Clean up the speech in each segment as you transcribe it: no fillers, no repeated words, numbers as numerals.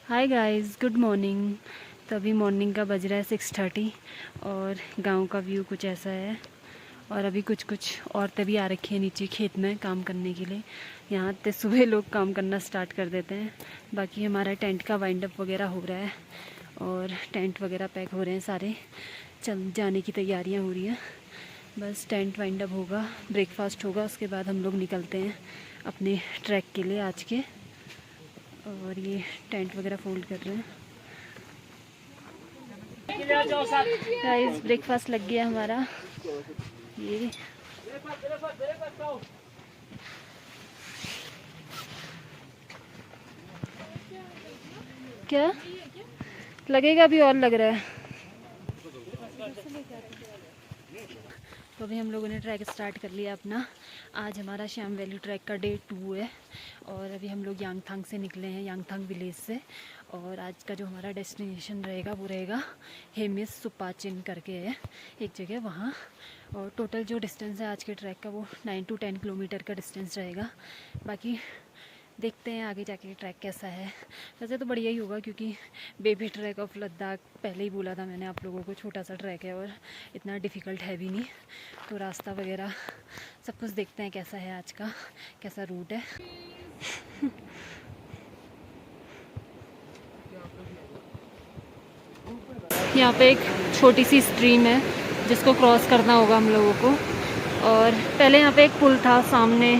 Hi guys, good morning. तो अभी morning का बज रहा है 6:30 और गांव का व्यू कुछ ऐसा है। और अभी कुछ औरतें भी आ रखी हैं नीचे खेत में काम करने के लिए। यहाँ तो सुबह लोग काम करना स्टार्ट कर देते हैं। बाकी हमारा टेंट का वाइंड अप वगैरह हो रहा है और टेंट वगैरह पैक हो रहे हैं सारे। चल जाने की तैयारियाँ हो रही हैं। बस टेंट वाइंड अप होगा, ब्रेकफास्ट होगा, उसके बाद हम लोग निकलते हैं अपने ट्रैक के लिए आज के। और ये टेंट वगैरह फोल्ड कर रहे हैं। गाइस, ब्रेकफास्ट लग गया हमारा। ये क्या लगेगा, अभी और लग रहा है। तो अभी हम लोगों ने ट्रैक स्टार्ट कर लिया अपना। आज हमारा श्याम वैली ट्रैक का डे 2 है और अभी हम लोग यांगथांग से निकले हैं, यांगथांग विलेज से। और आज का जो हमारा डेस्टिनेशन रहेगा वो रहेगा हेमिस सुपाचिन करके है एक जगह, वहाँ। और टोटल जो डिस्टेंस है आज के ट्रैक का वो 9 to 10 किलोमीटर का डिस्टेंस रहेगा। बाकी देखते हैं आगे जाके ट्रैक कैसा है। वैसे तो बढ़िया ही होगा क्योंकि बेबी ट्रैक ऑफ लद्दाख पहले ही बोला था मैंने आप लोगों को, छोटा सा ट्रैक है और इतना डिफ़िकल्ट है भी नहीं। तो रास्ता वगैरह सब कुछ देखते हैं कैसा है आज का, कैसा रूट है। यहाँ पे एक छोटी सी स्ट्रीम है जिसको क्रॉस करना होगा हम लोगों को। और पहले यहाँ पे एक पुल था सामने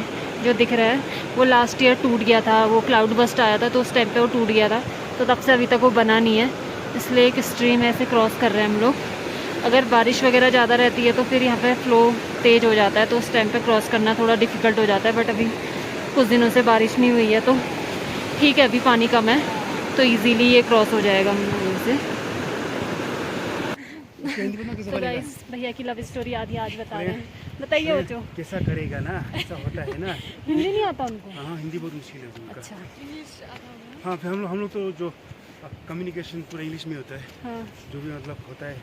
जो दिख रहा है, वो लास्ट ईयर टूट गया था। वो क्लाउड बस्ट आया था तो उस टाइम पे वो टूट गया था, तो तब से अभी तक वो बना नहीं है। इसलिए एक स्ट्रीम ऐसे क्रॉस कर रहे हैं हम लोग। अगर बारिश वगैरह ज़्यादा रहती है तो फिर यहाँ पे फ्लो तेज़ हो जाता है, तो उस टाइम पे क्रॉस करना थोड़ा डिफ़िकल्ट हो जाता है। बट अभी कुछ दिनों से बारिश नहीं हुई है तो ठीक है, अभी पानी कम है तो ईजीली ये क्रॉस हो जाएगा हम लोगों से। तो गाइस, भैया की लव स्टोरी आधी आज बता रहे हैं। बताइए हो जो कैसा करेगा ना, ऐसा होता है ना। हिंदी नहीं आता उनको? हाँ, हिंदी बहुत मुश्किल है उनका। अच्छा। हाँ, फिर हम लोग तो जो कम्युनिकेशन पूरा इंग्लिश में होता है। हाँ। जो भी मतलब होता है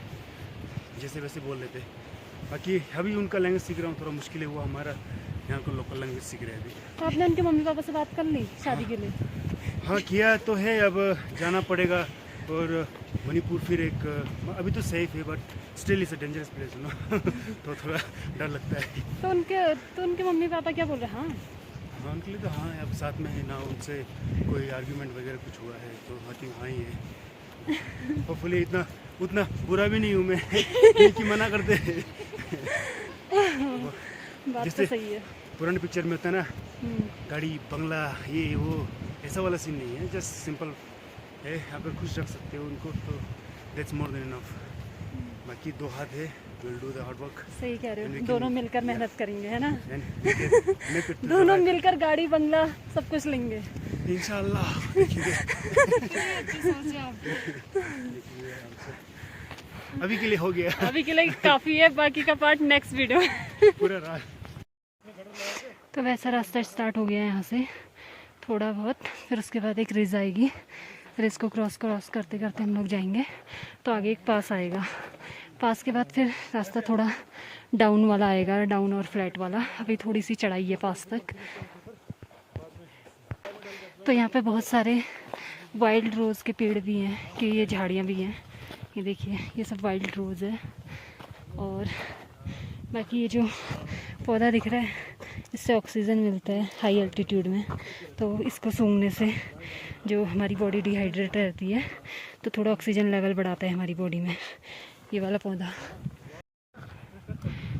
जैसे वैसे बोल लेते हैं। बाकी अभी उनका लैंग्वेज सीख रहा हूँ, थोड़ा मुश्किल है। वो हमारा यहाँ को लोकल लैंग्वेज सीख रहे हैं अभी। तो आपने उनके मम्मी पापा से बात कर ली शादी के लिए? हाँ, किया तो है, अब जाना पड़ेगा। और मणिपुर फिर एक अभी तो सेफ है but still is a dangerous place ना। तो थोड़ा डर लगता है। तो उनके मम्मी पापा क्या बोल रहे हैं? हाँ, उनके लिए तो हाँ, अब साथ में है ना, उनसे कोई आर्ग्यूमेंट वगैरह कुछ हुआ है तो आई थिंक हाँ ही है। होपफुली उतना बुरा भी नहीं हूँ मैं कि मना करते हैं। बात तो सही है। पुराने पिक्चर में होता है ना, गाड़ी बंगला ये वो, ऐसा वाला सीन नहीं है। जस्ट सिंपल है, अगर खुश रख सकते हो उनको तो दैट्स मोर देन इनफ। बाकी दो हाथ है, will do the hard work. सही कह रहे हो, दोनों मिलकर मेहनत करेंगे, है ना? दोनों मिलकर गाड़ी बंगला सब कुछ लेंगे इंशाल्लाह। अभी के लिए हो गया, अभी के लिए काफ़ी है, बाकी का पार्ट नेक्स्ट वीडियो पूरा रात। तो वैसा रास्ता स्टार्ट हो गया है यहाँ से थोड़ा बहुत। फिर उसके बाद एक रिज आएगी, रिज को क्रॉस करते करते हम लोग जाएंगे तो आगे एक पास आएगा। पास के बाद फिर रास्ता थोड़ा डाउन वाला आएगा, डाउन और फ्लैट वाला। अभी थोड़ी सी चढ़ाई है पास तक। तो यहाँ पे बहुत सारे वाइल्ड रोज़ के पेड़ भी हैं, कि ये झाड़ियाँ भी हैं। ये देखिए, ये सब वाइल्ड रोज़ है। और बाकी ये जो पौधा दिख रहा है, इससे ऑक्सीजन मिलता है हाई एल्टीट्यूड में। तो इसको सूंघने से जो हमारी बॉडी डिहाइड्रेट रहती है तो थोड़ा ऑक्सीजन लेवल बढ़ाता है हमारी बॉडी में, ये वाला पौधा।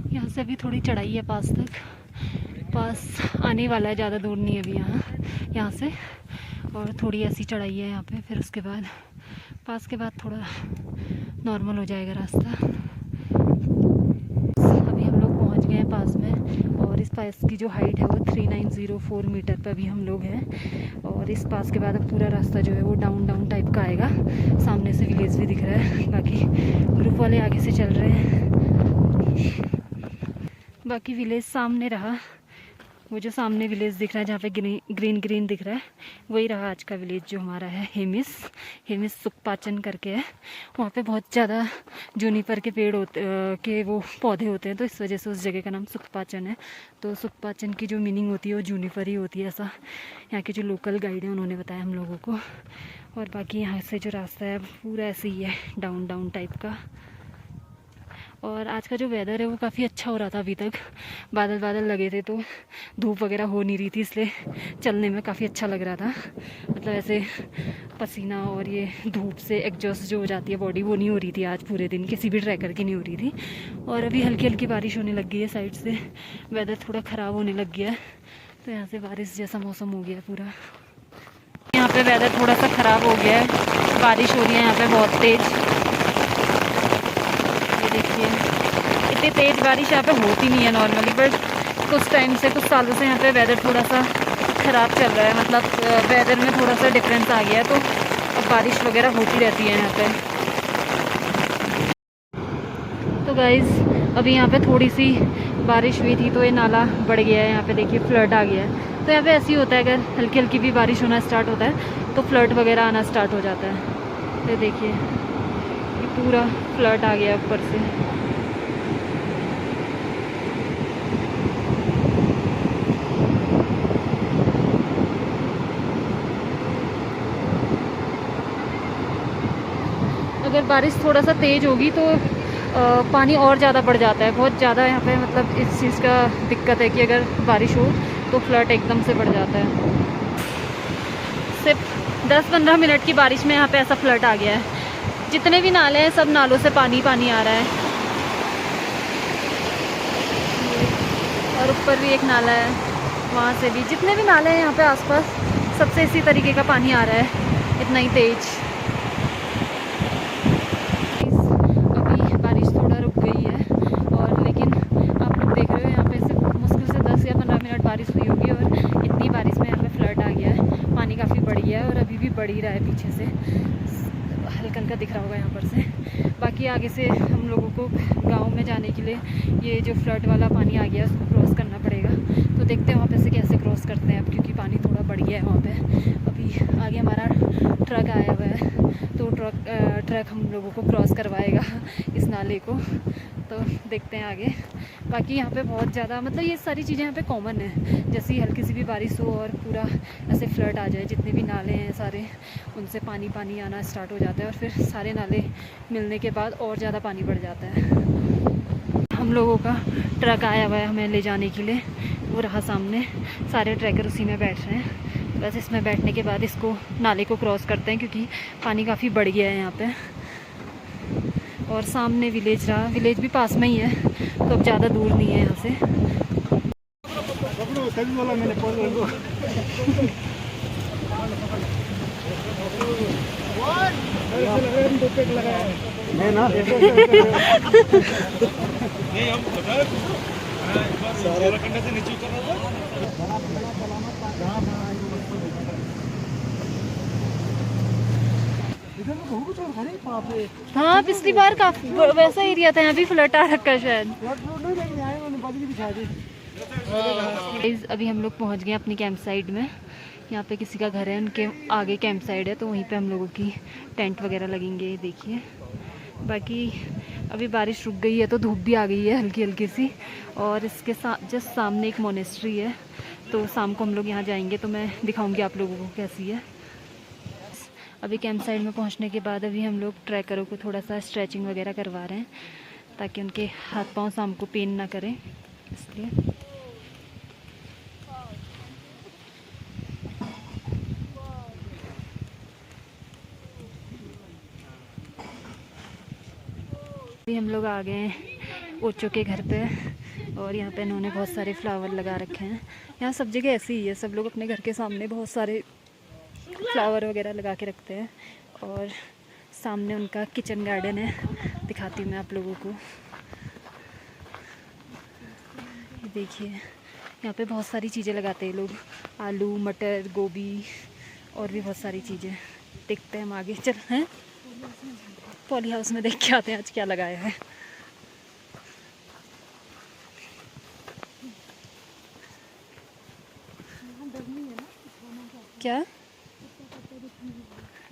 यहाँ से अभी थोड़ी चढ़ाई है पास तक, पास आने वाला है, ज़्यादा दूर नहीं है अभी यहाँ से। और थोड़ी ऐसी चढ़ाई है यहाँ पे। फिर उसके बाद पास के बाद थोड़ा नॉर्मल हो जाएगा रास्ता। अभी हम लोग पहुँच गए हैं पास में। और इस पास की जो हाइट है वो 3904 मीटर पर अभी हम लोग हैं। और इस पास के बाद अब पूरा रास्ता जो है वो डाउन टाइप का आएगा। सामने से विलेज भी दिख रहा है। बाकी ग्रुप वाले आगे से चल रहे हैं, बाकी विलेज सामने रहा। वो जो सामने विलेज दिख रहा है जहाँ पे ग्रीन ग्रीन दिख रहा है, वही रहा आज का विलेज जो हमारा है हेमिस। हेमिस सुखपाचन करके है। वहाँ पे बहुत ज़्यादा जूनीपर के पेड़ होते के वो पौधे होते हैं, तो इस वजह से उस जगह का नाम सुखपाचन है। तो सुखपाचन की जो मीनिंग होती है वो जूनीपर ही होती है, ऐसा यहाँ के जो लोकल गाइड हैं उन्होंने बताया हम लोगों को। और बाकी यहाँ से जो रास्ता है पूरा ऐसे ही है, डाउन डाउन टाइप का। और आज का जो वेदर है वो काफ़ी अच्छा हो रहा था। अभी तक बादल बादल लगे थे तो धूप वगैरह हो नहीं रही थी, इसलिए चलने में काफ़ी अच्छा लग रहा था। मतलब ऐसे पसीना और ये धूप से एग्जॉस्ट जो हो जाती है बॉडी, वो नहीं हो रही थी आज पूरे दिन, किसी भी ट्रैकर की नहीं हो रही थी। और अभी हल्की हल्की बारिश होने लग गई है, साइड से वेदर थोड़ा ख़राब होने लग गया है, तो यहाँ से बारिश जैसा मौसम हो गया है पूरा। यहाँ पे वेदर थोड़ा सा ख़राब हो गया है, बारिश हो रही है यहाँ पे बहुत तेज़। देखिए इतनी तेज़ बारिश यहाँ पे होती नहीं है नॉर्मली, बट कुछ टाइम से, कुछ सालों से यहाँ पे वेदर थोड़ा सा ख़राब चल रहा है। मतलब वेदर में थोड़ा सा डिफरेंस आ गया है, तो अब बारिश वगैरह होती रहती है यहाँ पे। तो गाइज़ अभी यहाँ पे थोड़ी सी बारिश हुई थी तो ये नाला बढ़ गया है, यहाँ पे देखिए फ्लड आ गया है। तो यहाँ पे ऐसे ही होता है, अगर हल्की हल्की भी बारिश होना स्टार्ट होता है तो फ्लड वगैरह आना स्टार्ट हो जाता है। तो देखिए पूरा फ्लड आ गया ऊपर से। अगर बारिश थोड़ा सा तेज़ होगी तो पानी और ज़्यादा बढ़ जाता है, बहुत ज़्यादा यहाँ पे। मतलब इस चीज़ का दिक्कत है कि अगर बारिश हो तो फ्लड एकदम से बढ़ जाता है। सिर्फ 10-15 मिनट की बारिश में यहाँ पे ऐसा फ्लड आ गया है। जितने भी नाले हैं सब नालों से पानी पानी आ रहा है। और ऊपर भी एक नाला है, वहाँ से भी, जितने भी नाले हैं यहाँ पे आसपास सबसे इसी तरीके का पानी आ रहा है, इतना ही तेज। अभी बारिश थोड़ा रुक गई है, और लेकिन आप लोग देख रहे हो यहाँ पे सिर्फ मुश्किल से 10 या 15 मिनट बारिश हुई होगी और इतनी बारिश में यहाँ पे फ्लड आ गया है। पानी काफ़ी बढ़ गया है और अभी भी बढ़ ही रहा है, पीछे से हल्का हल्का दिख रहा होगा यहाँ पर से। बाकी आगे से हम लोगों को गांव में जाने के लिए ये जो फ्लड वाला पानी आ गया है उसको क्रॉस करना पड़ेगा। तो देखते हैं वहाँ पे से कैसे क्रॉस करते हैं अब, क्योंकि पानी थोड़ा बढ़ गया है वहाँ पे। अभी आगे हमारा ट्रक आया हुआ है, तो ट्रक हम लोगों को क्रॉस करवाएगा इस नाले को। तो देखते हैं आगे। बाकी यहाँ पे बहुत ज़्यादा, मतलब ये सारी चीज़ें यहाँ पे कॉमन है। जैसे ही हल्की सी भी बारिश हो और पूरा ऐसे फ्लड आ जाए, जितने भी नाले हैं सारे, उनसे पानी पानी आना स्टार्ट हो जाता है, और फिर सारे नाले मिलने के बाद और ज़्यादा पानी बढ़ जाता है। हम लोगों का ट्रक आया हुआ है हमें ले जाने के लिए, वो रहा सामने। सारे ट्रैकर उसी में बैठ रहे हैं। बस इसमें बैठने के बाद इसको नाले को क्रॉस करते हैं, क्योंकि पानी काफ़ी बढ़ गया है यहाँ पे। और सामने विलेज रहा, विलेज भी पास में ही है, तो अब ज़्यादा दूर नहीं है यहाँ से। हाँ पिछली बार काफी वैसा एरिया था, यहाँ भी फ्लड आ रखा है शायद। Guys, अभी हम लोग पहुँच गए अपनी कैंप साइट में। यहाँ पे किसी का घर है, उनके आगे कैंप साइड है, तो वहीं पे हम लोगों की टेंट वगैरह लगेंगे। देखिए बाकी अभी बारिश रुक गई है तो धूप भी आ गई है हल्की हल्की सी। और इसके जस्ट सामने एक मोनेस्ट्री है, तो शाम को हम लोग यहाँ जाएंगे, तो मैं दिखाऊंगी आप लोगों को कैसी है। अभी कैंप साइड में पहुँचने के बाद अभी हम लोग ट्रैकरों को थोड़ा सा स्ट्रेचिंग वगैरह करवा रहे हैं, ताकि उनके हाथ पाँव शाम को पेन ना करें, इसलिए। अभी हम लोग आ गए हैं ओचो के घर पे, और यहाँ पे इन्होंने बहुत सारे फ्लावर लगा रखे हैं। यहाँ सब जगह ऐसे ही है, सब लोग अपने घर के सामने बहुत सारे फ्लावर वगैरह लगा के रखते हैं। और सामने उनका किचन गार्डन है, दिखाती हूँ मैं आप लोगों को। ये देखिए यहाँ पे बहुत सारी चीज़ें लगाते हैं लोग, आलू, मटर, गोभी और भी बहुत सारी चीज़ें। देखते हैं हम आगे चल हैं, पॉली हाउस में देख के आते हैं आज क्या लगाया है। क्या?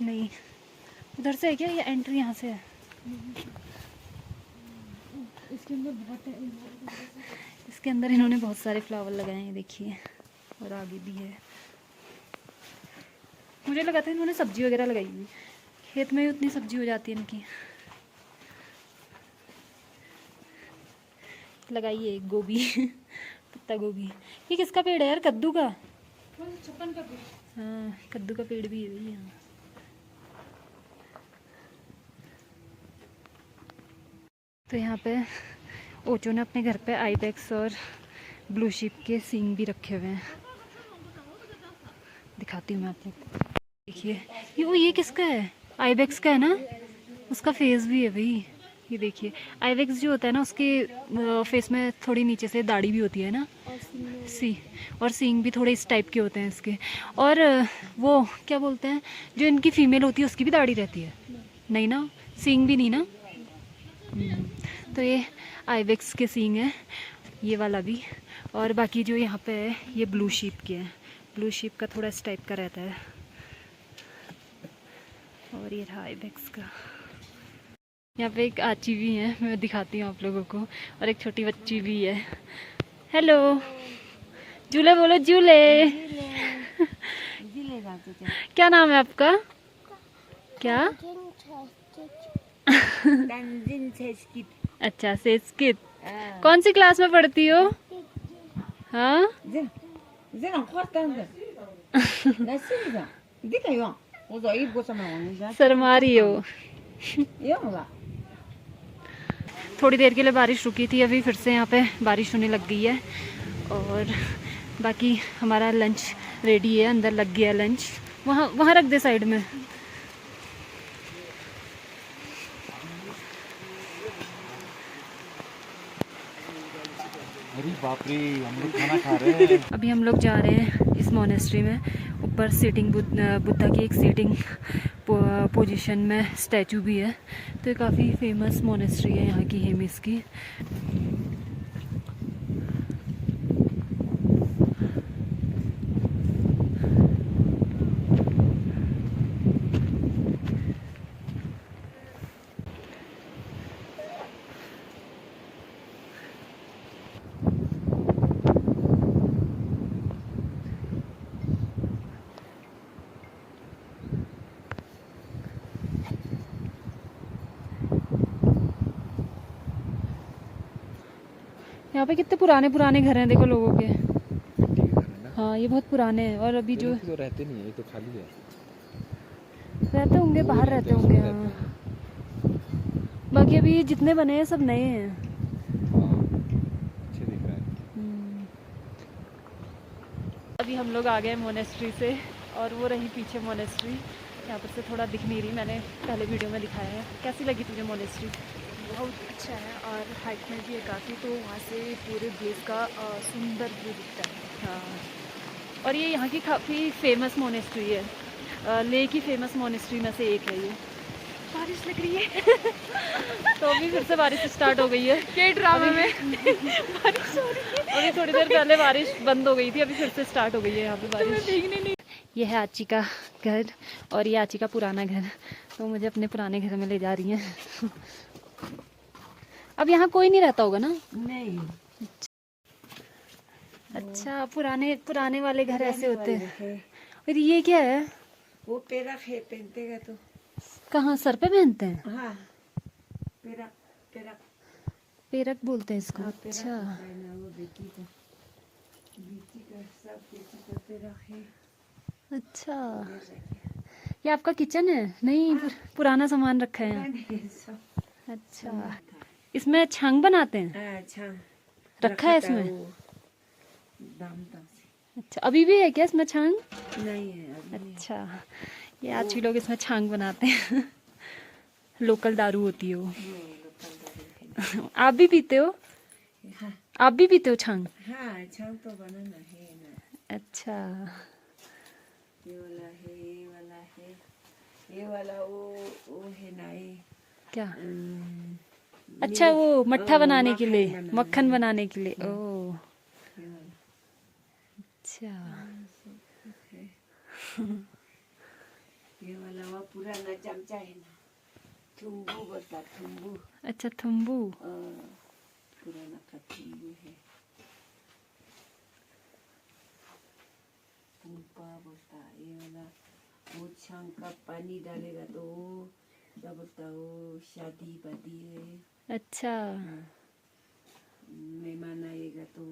नहीं, उधर से है क्या? ये एंट्री यहाँ से है? इसके अंदर इन्होंने बहुत सारे फ्लावर लगाए हैं, देखिए, और आगे भी है। मुझे लगा था इन्होंने सब्जी वगैरह लगाई हुई, खेत में ही उतनी सब्जी हो जाती है इनकी। लगाई है गोभी पत्ता गोभी। ये किसका पेड़ है यार? कद्दू का? छप्पन कद्दू। हाँ, कद्दू का पेड़ भी है भाई यहाँ। तो यहाँ पे ओचो ने अपने घर पे आइबेक्स और ब्लू शिप के सींग भी रखे हुए हैं, दिखाती हूँ मैं आपको। देखिए, ये किसका है? आइबेक्स का है ना? उसका फेस भी है भाई, ये देखिए। आइबेक्स जो होता है ना, उसके फेस में थोड़ी नीचे से दाढ़ी भी होती है ना, और सींग भी थोड़े इस टाइप के होते हैं इसके। और वो क्या बोलते हैं, जो इनकी फीमेल होती है उसकी भी दाढ़ी रहती है? नहीं ना, सींग भी नहीं ना। तो ये आइबेक्स के सींग है, ये वाला भी। और बाकी जो यहाँ पे है ये ब्लू शीप के हैं। ब्लू शीप का थोड़ा इस टाइप का रहता है। और ये रहा आइबेक्स का। यहाँ पे एक आची भी है, मैं दिखाती हूँ आप लोगों को, और एक छोटी बच्ची भी है। हेलो, झूले बोलो, झूले। क्या नाम है आपका? क्या? अच्छा, सेस्कित। कौन सी क्लास में पढ़ती हो? हाँ, शर्मा रही हो। थोड़ी देर के लिए बारिश रुकी थी, अभी फिर से यहाँ पे बारिश होने लग गई है। और बाकी हमारा लंच रेडी है, अंदर लग गया लंच। वहाँ रख दे साइड में। अरे बाप रे, हम लोग खाना खा रहे हैं। अभी हम लोग जा रहे हैं इस मोनेस्ट्री में। ऊपर सीटिंग बुद्धा की एक सीटिंग पोजीशन में स्टैचू भी है। तो ये काफ़ी फेमस मोनेस्ट्री है यहाँ की, हेमिस की। यहाँ पे कितने पुराने पुराने घर हैं, देखो लोगों के। हाँ, ये बहुत पुराने हैं। और अभी जो तो रहते नहीं है, ये तो खाली है। रहते होंगे, बाहर रहते होंगे। हाँ, बाकी अभी जितने बने हैं सब नए हैं। अच्छे दिख रहा है। अभी हम लोग आ गए मोनेस्ट्री से, और वो रही पीछे मोनेस्ट्री। यहाँ पर से थोड़ा दिख नहीं रही, मैंने पहले वीडियो में दिखाया है। कैसी लगी तुझे मोनेस्ट्री? बहुत अच्छा है, और हाइट में भी है काफ़ी, तो वहाँ से पूरे देश का सुंदर व्यू दिखता है। हाँ, और ये यहाँ की काफ़ी फेमस मोनेस्ट्री है। लेह की फेमस मोनेस्ट्री में से एक है ये। बारिश लग रही है तो अभी फिर से बारिश स्टार्ट हो गई है। के ड्रामा में बारिश हो रही है। अभी थोड़ी देर पहले बारिश बंद हो गई थी, अभी फिर से स्टार्ट हो गई है यहाँ पे बारिश। भीगने नहीं। ये है आची का घर, और ये आची का पुराना घर। तो मुझे अपने पुराने घर में ले जा रही हैं। अब यहाँ कोई नहीं रहता होगा ना? नहीं। अच्छा, पुराने पुराने वाले घर ऐसे होते हैं। और ये क्या है? वो पेरा पहनतेगा तो। कहाँ, सर पे पहनते हैं? हाँ, पेरा पेरा पेरक बोलते हैं इसको। हाँ, पेरा अच्छा, पहना वो बेटी का सब बेटी का पेरा है। अच्छा, ये आपका किचन है? नहीं, पुराना सामान रखा है। नहीं, सब अच्छा, इसमें छांग बनाते हैं? अच्छा रखा है इसमें? दाम से। अच्छा, अभी भी है क्या इसमें छांग? नहीं है अभी। अच्छा, ये आज भी लोग इसमें छांग बनाते हैं। लोकल दारू होती है वो। आप भी पीते हो? हाँ, आप भी पीते हो छांग? हाँ, छांग तो बनाना है ना। अच्छा, ये वाला है, ये वाला है, ये वाला वो है ना, ये क्या? अच्छा, वो मट्ठा बनाने के लिए, मक्खन मक्खन बनाने के लिए। ओ, ये वाला। अच्छा। ये वाला वो पुराना चमचा है ना, थुम्बू बोलता, थुम्बू। अच्छा थुम्बू। पुराना का थुम्बू है। पुम्पा बोलता। ये वाला वो छांग का पानी डालेगा तो क्या बोलता, वो शादी वादी है, अच्छा मेहमान आएगा तो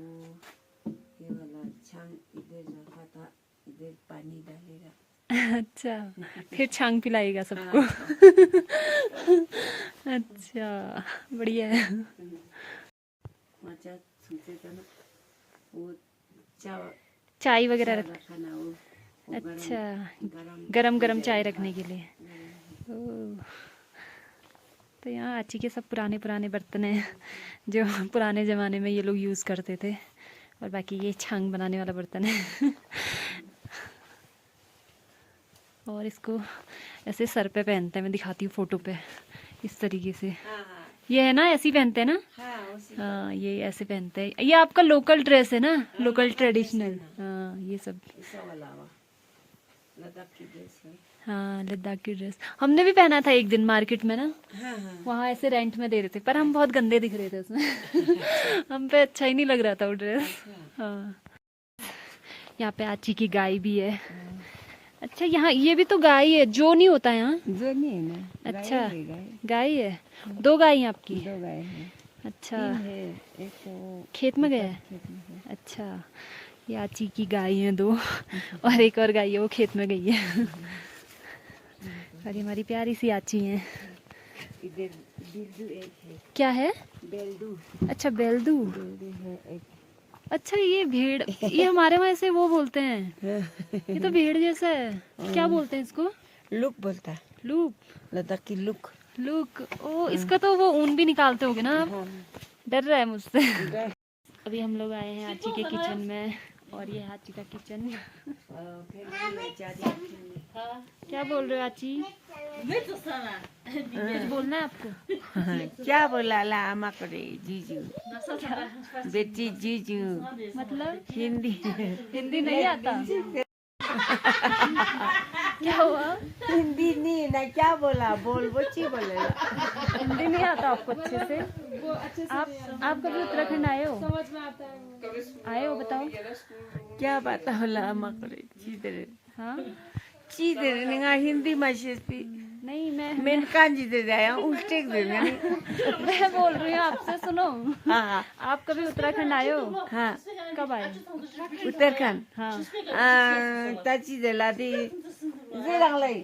ये वाला छांग इधर रखा था, इधर पानी डालेगा। अच्छा, फिर छांग पिलाएगा सबको। अच्छा बढ़िया है। मचा सुनते था ना, वो चाय चाय वगैरह चाय रख। रखा ना, वो अच्छा, गरम गरम गरम चाय रखने के लिए। ओह, तो यहाँ आची के सब पुराने पुराने बर्तन हैं जो पुराने ज़माने में ये लोग यूज़ करते थे, और बाकी ये छांग बनाने वाला बर्तन है। और इसको ऐसे सर पे पहनते हैं, मैं दिखाती हूँ फोटो पे, इस तरीके से। हाँ ये है ना, ऐसे ही पहनते हैं ना। हाँ उसी हाँ, ये ऐसे पहनते हैं। ये आपका लोकल ड्रेस है ना, लोकल ट्रेडिशनल। हाँ, ये सब। ऐसा वाला हुआ लद्दाख की ड्रेस है। हाँ, लद्दाख की ड्रेस हमने भी पहना था एक दिन मार्केट में ना, हाँ हाँ वहाँ ऐसे रेंट में दे रहे थे, पर हम बहुत गंदे दिख रहे थे उसमें। हम पे अच्छा ही नहीं लग रहा था वो ड्रेस। हाँ, यहाँ पे आची की गाय भी है। अच्छा, यहाँ ये भी तो गाय है, जो नहीं होता यहाँ। जो नहीं है ना, अच्छा, गाय गाय है। दो गाय हैं आपकी। दो गाय है, अच्छा, तीन है, एक तो खेत में गया है। खेत में है। अच्छा, ये आची की गाय हैं दो, और एक और गाय है, वो खेत में गई है। और ये हमारी प्यारी सी आची हैं। इधर बिल्डू एक है, क्या है? बेल्डू अच्छा, बेल्दू। बेल्डू है एक। अच्छा, ये भेड़, ये हमारे वहाँ ऐसे वो बोलते हैं, ये तो भेड़ जैसा है। क्या बोलते हैं इसको? लुक बोलता, लूप। लद्दाख की लुक। लुक। ओ, इसका तो वो ऊन भी निकालते होगे ना आप? डर रहा है मुझसे। अभी हम लोग आए हैं आची के किचन में, और ये है आची का किचन। क्या बोल रहे हो आची? कुछ बोलना है आपको? क्या बोला ला आमा करे, जीजू बेटी जीजू, मतलब हिंदी हिंदी नहीं आता? क्या हुआ? हिंदी नहीं ना, क्या बोला, बोल बच्ची बोलेला। हिंदी नहीं आता आपको अच्छे से? आप कभी उत्तराखंड आए हो? समझ में आता है। आए हो, बताओ। क्या बात होला आमा करे, चीदरे हाँ, चीदरे निगा हिंदी माशेस्ती नहीं मेन कांजी दे जाया उल्टे दे नहीं। मैं बोल रही हूँ आपसे, सुनो। हाँ आप कभी उत्तराखंड आए हो? हाँ, कब आए? उत्तराखंड हाँ, ताची दे लादी जेलांग लाई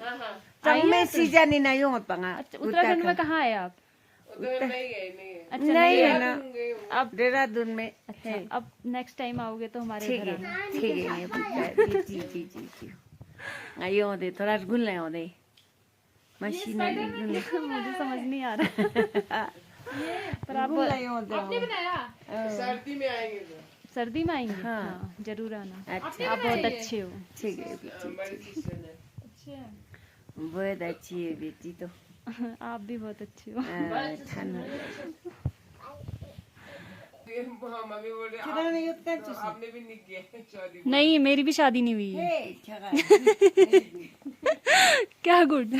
तंग में सीजन इन आयो मत पंगा। अच्छा, उत्तराखंड में कहाँ आए आप? अच्छा, नहीं है ना, अब देहरादून में अच्छा, है। अब नेक्स्ट टाइम आओगे तो हमारे ठीक घर आना। है ठीक है, ये पुत्र जी जी जी जी आयो दे थोड़ा गुल ले दे मशीनरी गुल मुझे समझ नहीं आ रहा। पर आप आपने बनाया सर्दी में आएंगे? हाँ। हाँ, जरूर आना। अच्छा आप बहुत अच्छे हो। ठीक है बेटी, बहुत अच्छी है बेटी तो। आप भी बहुत अच्छे हो। ठंड हो जाएगी। नहीं, मेरी भी शादी नहीं हुई है। क्या गुड?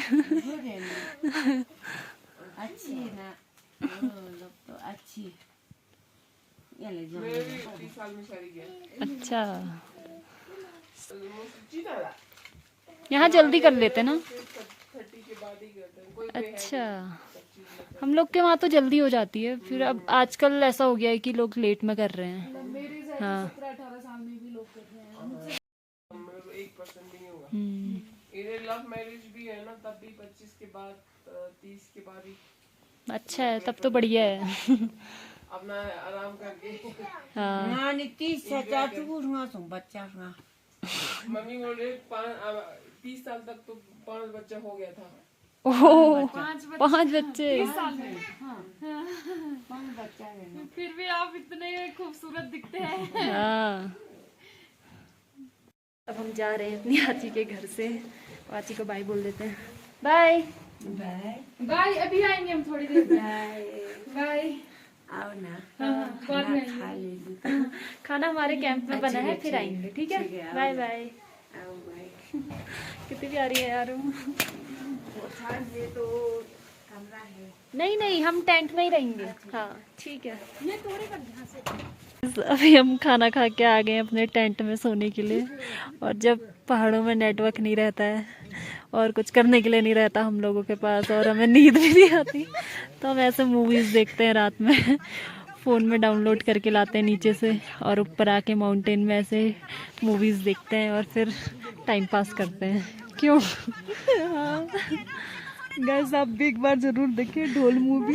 अच्छी है ना, लोग तो अच्छी है। ये ले जाओ। अच्छा, यहाँ जल्दी कर लेते ना। अच्छा, हम लोग के वहाँ तो जल्दी हो जाती है, फिर अब आजकल ऐसा हो गया है कि लोग लेट में कर रहे हैं। हाँ, 17-18 साल में भी लोग कर रहे हैं। 1% भी नहीं होगा। हम्म, इधर लव मैरिज भी है ना, तब भी 25 के बाद 30 के बाद ही अच्छा है, तब तो बढ़िया है। अपना आराम करके। हाँ, ना नी 30 से चाचू हुआ सो बच्चा हुआ। मम्मी बोल रहे 30 साल तक तो 5 बच्चा हो गया था। ओह, 5 बच्चे। 30 साल में। कौन बच्चा है ना? फिर भी आप इतने खूबसूरत दिखते हैं। हाँ, अब हम जा रहे हैं अपनी आची के घर से, और आची को बाय बोल देते हैं। बाय। बाय बाय, अभी आएंगे हम थोड़ी देर में। बाय। आओ ना, बाद में खा ले लो। खाना हमारे कैंप में बना है, फिर आएंगे। ठीक है, ठीक है, आओ। Bye bye. आओ बाय। कितनी प्यारी है यार वो। ये तो कमरा है। नहीं नहीं, हम टेंट में ही रहेंगे। हाँ ठीक है। अभी हम खाना खा के आ गए हैं अपने टेंट में सोने के लिए। और जब पहाड़ों में नेटवर्क नहीं रहता है और कुछ करने के लिए नहीं रहता हम लोगों के पास, और हमें नींद भी नहीं आती, तो हम ऐसे मूवीज़ देखते हैं रात में। फ़ोन में डाउनलोड करके लाते हैं नीचे से, और ऊपर आके माउंटेन में ऐसे मूवीज़ देखते हैं और फिर टाइम पास करते हैं। क्यों? हाँ गाइस, आप भी एक बार ज़रूर देखिए ढोल मूवी।